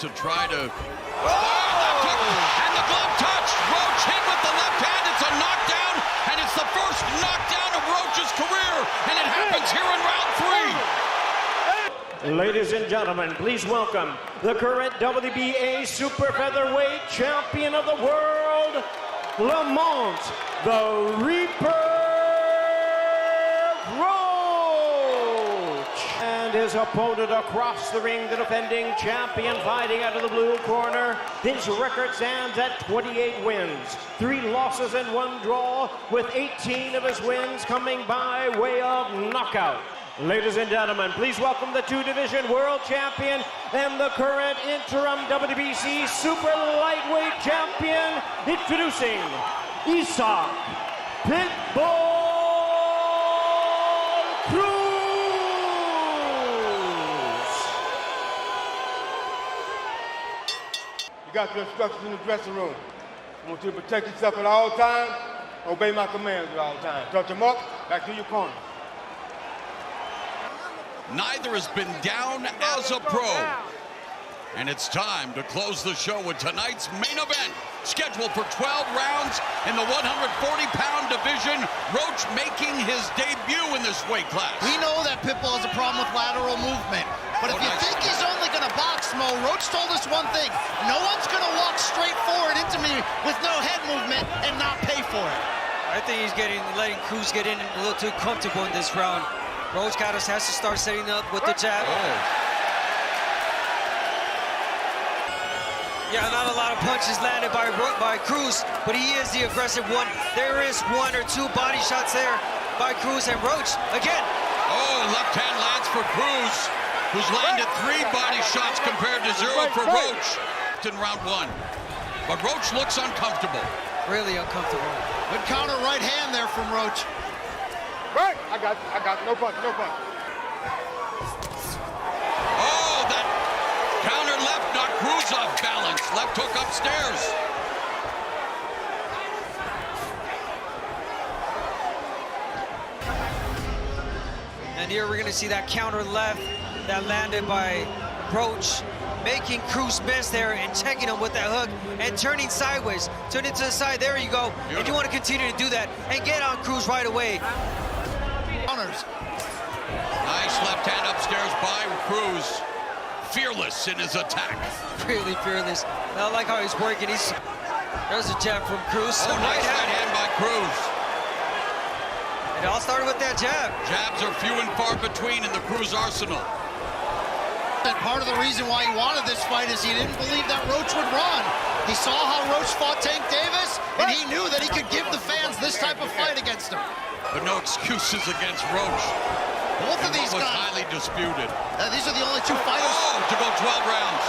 to try to... left hook, and the glove touch. Roach hit with the left hand. It's a knockdown, and it's the first knockdown of Roach's career, and it happens here in round 3. Ladies and gentlemen, please welcome the current WBA super featherweight champion of the world, Lamont the Reaper Roach, and his opponent across the ring, the defending champion, fighting out of the blue corner. His record stands at 28 wins, 3 losses and 1 draw, with 18 of his wins coming by way of knockout. Ladies and gentlemen, please welcome the 2-division world champion and the current interim WBC super lightweight champion, introducing Isaac Pitbull Cruz. You got your instructions in the dressing room. I want you to protect yourself at all times, obey my commands at all times. Touch them up, back to your corner. Neither has been down as a pro. And it's time to close the show with tonight's main event, scheduled for 12 rounds in the 140-pound division. Roach making his debut in this weight class. We know that Pitbull has a problem with lateral movement. But if you think he's only going to box, Mo, Roach told us one thing. No one's going to walk straight forward into me with no head movement and not pay for it. I think he's letting Cruz get in a little too comfortable in this round. Roach has to start setting up with the jab. Yeah, not a lot of punches landed by Cruz, but he is the aggressive one. There is 1 or 2 body shots there by Cruz, and Roach again. Oh, left hand lands for Cruz, who's landed 3 body shots compared to 0 for Roach in round 1. But Roach looks uncomfortable. Really uncomfortable. Good counter right hand there from Roach. Right, I got you. No punch, no punch. Oh, that counter left knocked Cruz off balance. Left hook upstairs. And here we're gonna see that counter left that landed by Roach, making Cruz miss there and checking him with that hook and turning sideways. Turn it to the side, there you go. Beautiful. And you wanna continue to do that and get on Cruz right away. Nice left hand upstairs by Cruz. Fearless in his attack. Really fearless. I like how he's working. There's a jab from Cruz. Oh, nice right hand by Cruz. It all started with that jab. Jabs are few and far between in the Cruz arsenal. And part of the reason why he wanted this fight is he didn't believe that Roach would run. He saw how Roach fought Tank Davis, and he knew that he could give the fans this type of fight against him. But no excuses against Roach. Both of these was guys highly disputed. These are the only 2 fighters. Oh, to go 12 rounds.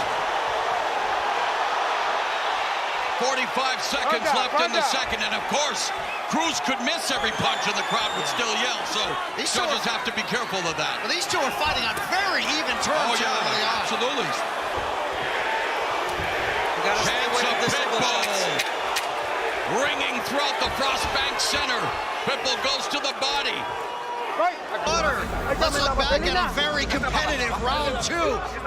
45 seconds left in the second, and of course, Cruz could miss every punch and the crowd would still yell, so these judges have to be careful of that. Well, these 2 are fighting on very even terms. Oh, yeah, absolutely. Chance of Pitbull. Ringing throughout the Frost Bank Center. Pitbull goes to the body. Let's look back at a very competitive round 2.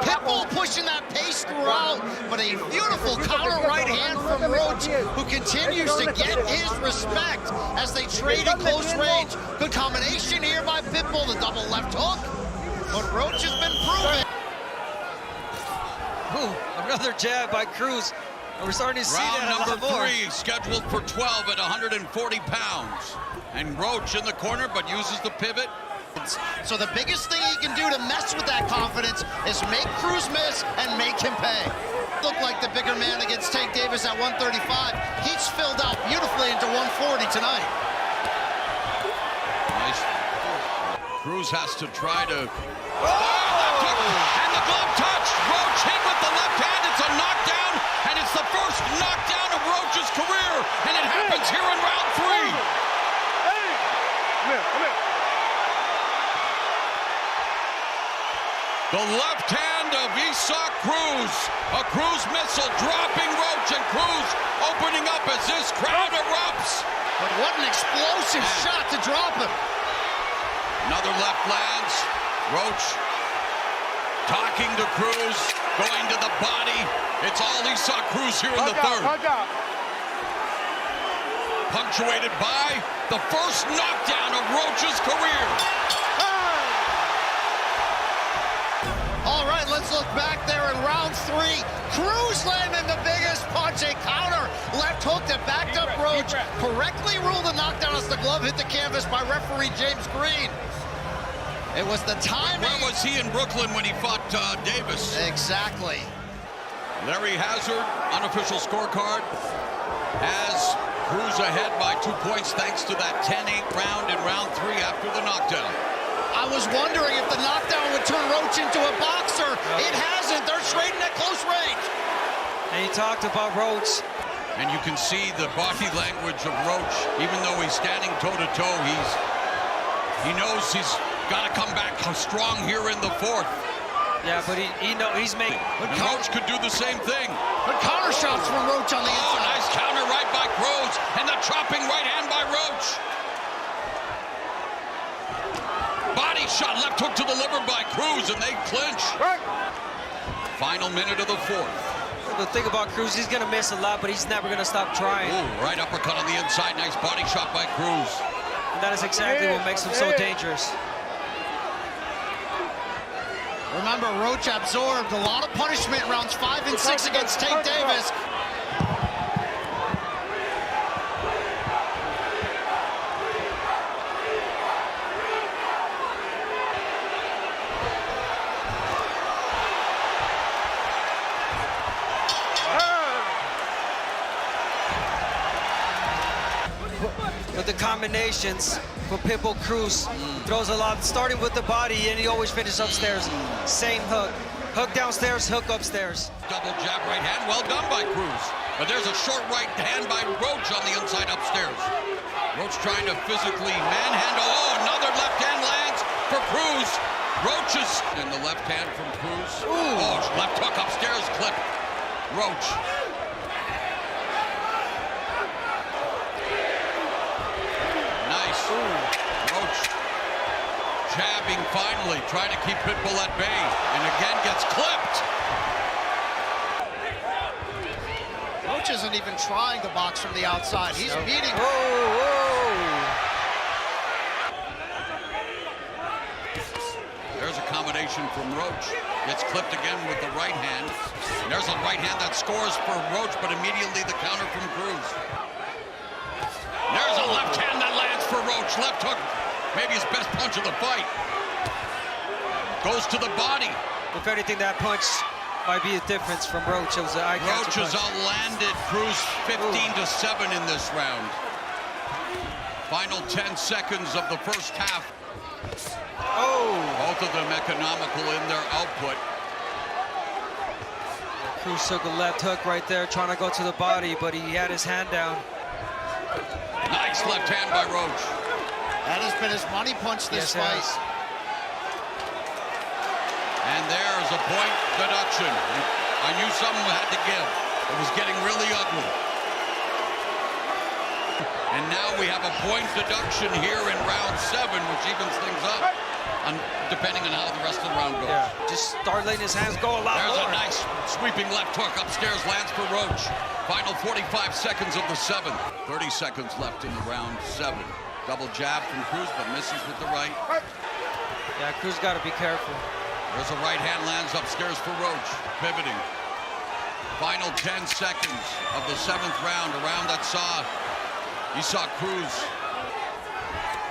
Pitbull pushing that pace throughout, but a beautiful counter right hand from Roach, who continues to get his respect as they trade in close range. Good combination here by Pitbull, the double left hook, but Roach has been proven. Ooh, another jab by Cruz. We're starting to see that round a lot more. number 3, scheduled for 12 at 140 pounds. And Roach in the corner, but uses the pivot. So the biggest thing he can do to mess with that confidence is make Cruz miss and make him pay. Looked like the bigger man against Tank Davis at 135. He's filled out beautifully into 140 tonight. Nice. Cruz has to try to... left hook, and the glove touch. Roach hit with the left hand. It's a knockdown, and it's the first knockdown of Roach's career, and it happens here in round 3. Come here. The left hand of Isaac Cruz. A Cruz missile dropping Roach, and Cruz opening up as this crowd erupts. But what an explosive shot to drop him. Another left lands. Roach Talking to Cruz, going to the body. It's all he saw Cruz here in the third. Punctuated by the first knockdown of Roach's career. All right, let's look back there in round 3. Cruz landing the biggest punch, a counter left hook that backed up Roach. Correctly ruled the knockdown as the glove hit the canvas by referee James Green. It was the timing. Where was he in Brooklyn when he fought Davis? Exactly. Larry Hazard, unofficial scorecard, has Cruz ahead by 2 points thanks to that 10-8 round in round 3 after the knockdown. I was wondering if the knockdown would turn Roach into a boxer. It hasn't. They're trading at close range. And he talked about Roach. And you can see the body language of Roach. Even though he's standing toe-to-toe, he knows he's got to come back strong here in the 4th. Yeah, but he knows he's making. And Roach could do the same thing. But counter shots from Roach on the inside. Oh, nice counter right by Cruz, and the chopping right hand by Roach. Body shot, left hook to the liver by Cruz, and they clinch. Final minute of the 4th. The thing about Cruz, he's going to miss a lot, but he's never going to stop trying. Ooh, right uppercut on the inside. Nice body shot by Cruz. And that is exactly what makes him so dangerous. Remember, Roach absorbed a lot of punishment in rounds 5 and 6 against Tank Davis. But the combinations for Pitbull Cruz throws a lot, starting with the body, and he always finishes upstairs. Same hook. Hook downstairs, hook upstairs. Double jab right hand, well done by Cruz. But there's a short right hand by Roach on the inside upstairs. Roach trying to physically manhandle. Oh, another left hand lands for Cruz. Roach is in the left hand from Cruz. Ooh. Oh, left hook upstairs, clip. Roach. Nice. Roach jabbing finally, trying to keep Pitbull at bay, and again gets clipped. Roach isn't even trying to box from the outside. He's meeting. There's a combination from Roach. Gets clipped again with the right hand. And there's a right hand that scores for Roach, but immediately the counter from Cruz. There's a left hand that lands for Roach. Left hook, maybe his best punch of the fight. Goes to the body. If anything, that punch might be a difference from Roach. It was an eye-catcher Roach punch. has outlanded Cruz 15-7 in this round. Final 10 seconds of the first half. Oh! Both of them economical in their output. Cruz took a left hook right there, trying to go to the body, but he had his hand down. Nice left hand by Roach. That has been his money punch this fight. And there's a point deduction. I knew something had to give. It was getting really ugly. And now we have a point deduction here in round 7, which evens things up, depending on how the rest of the round goes. Yeah, just start letting his hands go a lot There's more. a nice sweeping left hook upstairs, lands for Roach. Final 45 seconds of the 7th. 30 seconds left in the round 7. Double jab from Cruz, but misses with the right. Yeah, Cruz got to be careful. There's a right hand lands upstairs for Roach, pivoting. Final 10 seconds of the 7th round, a round that he saw Cruz.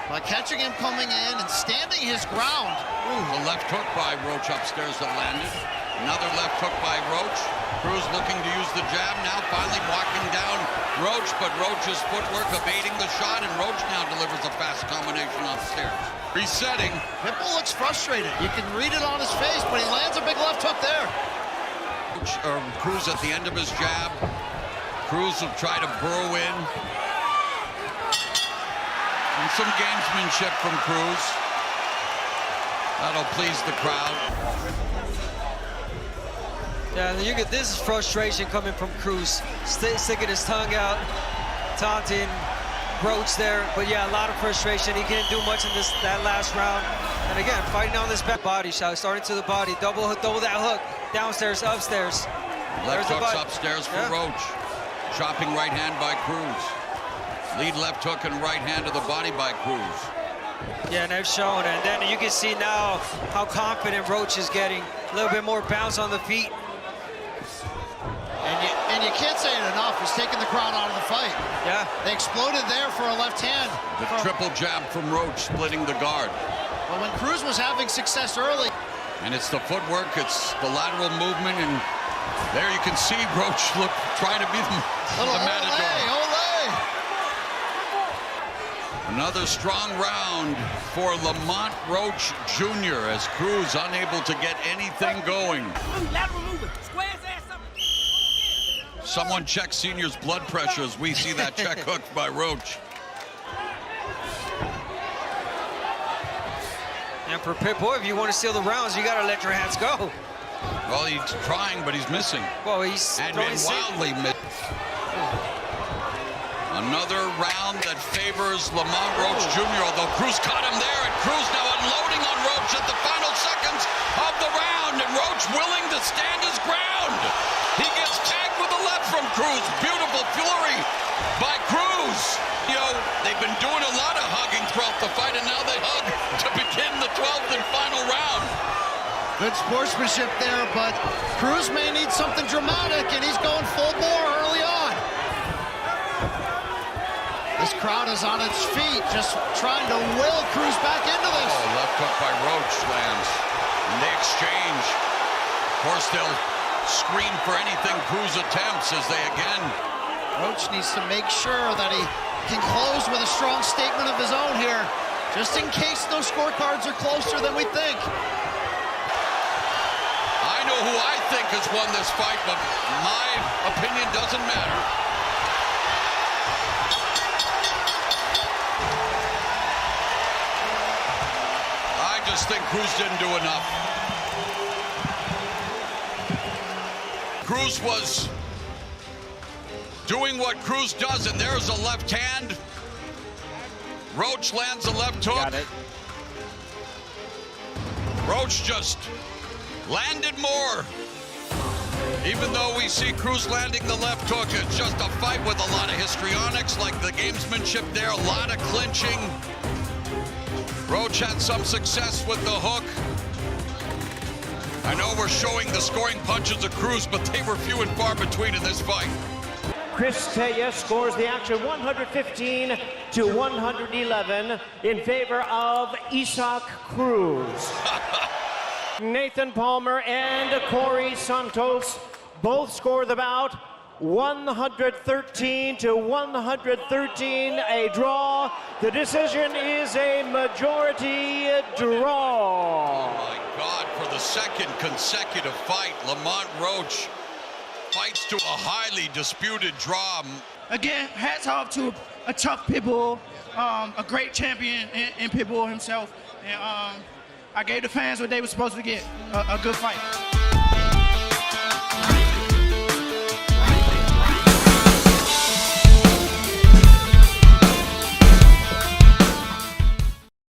By catching him coming in and standing his ground. Ooh, the left hook by Roach upstairs that landed. Another left hook by Roach. Cruz looking to use the jab now, finally walking down Roach, but Roach's footwork evading the shot, and Roach now delivers a fast combination upstairs. Resetting. Pitbull looks frustrated. You can read it on his face, but he lands a big left hook there. Cruz at the end of his jab. Cruz will try to burrow in. And some gamesmanship from Cruz. That'll please the crowd. Yeah, you get this frustration coming from Cruz, sticking his tongue out, taunting Roach there. But yeah, a lot of frustration. He couldn't do much in that last round. And again, fighting on this back body shot, starting to the body, double that hook, downstairs, upstairs. Left hooks upstairs for Roach. Chopping right hand by Cruz. Lead left hook and right hand to the body by Cruz. Yeah, and they've shown, and then you can see now how confident Roach is getting. A little bit more bounce on the feet. And you can't say it enough. He's taking the crowd out of the fight. Yeah. They exploded there for a left hand. The triple jab from Roach splitting the guard. But when Cruz was having success early. And it's the footwork, it's the lateral movement, and there you can see Roach trying to be the matador. Another strong round for Lamont Roach Jr. as Cruz unable to get anything going. Someone check Senior's blood pressure as we see that check hook by Roach. And for Pitbull, if you want to steal the rounds, you got to let your hands go. Well, he's trying, but he's missing. Well, he's wildly missing. Another round that favors Lamont Roach Jr., although Cruz caught him there, and Cruz now unloading on Roach at the final seconds of the round, and Roach willing to stand his ground. He gets tagged with a left from Cruz. Beautiful flurry by Cruz. You know, they've been doing a lot of hugging throughout the fight, and now they hug to begin the 12th and final round. Good sportsmanship there, but Cruz may need something dramatic, and he's going full bore early on. This crowd is on its feet, just trying to will Cruz back into this. Oh, left hook by Roach lands. And they exchange. Of course, they'll scream for anything Cruz attempts as they again. Roach needs to make sure that he can close with a strong statement of his own here, just in case those scorecards are closer than we think. I know who I think has won this fight, but my opinion doesn't matter. I just think Cruz didn't do enough. Cruz was doing what Cruz does, and there's a left hand. Roach lands a left hook. Got it. Roach just landed more. Even though we see Cruz landing the left hook, it's just a fight with a lot of histrionics, like the gamesmanship there, a lot of clinching. Roach had some success with the hook. I know we're showing the scoring punches of Cruz, but they were few and far between in this fight. Chris Taya scores the action 115 to 111 in favor of Isaac Cruz. Nathan Palmer and Corey Santos both score the bout 113 to 113, a draw. The decision is a majority draw. Oh my God, for the second consecutive fight, Lamont Roach fights to a highly disputed draw. Again, hats off to a tough Pitbull, a great champion in Pitbull himself. And I gave the fans what they were supposed to get, a good fight.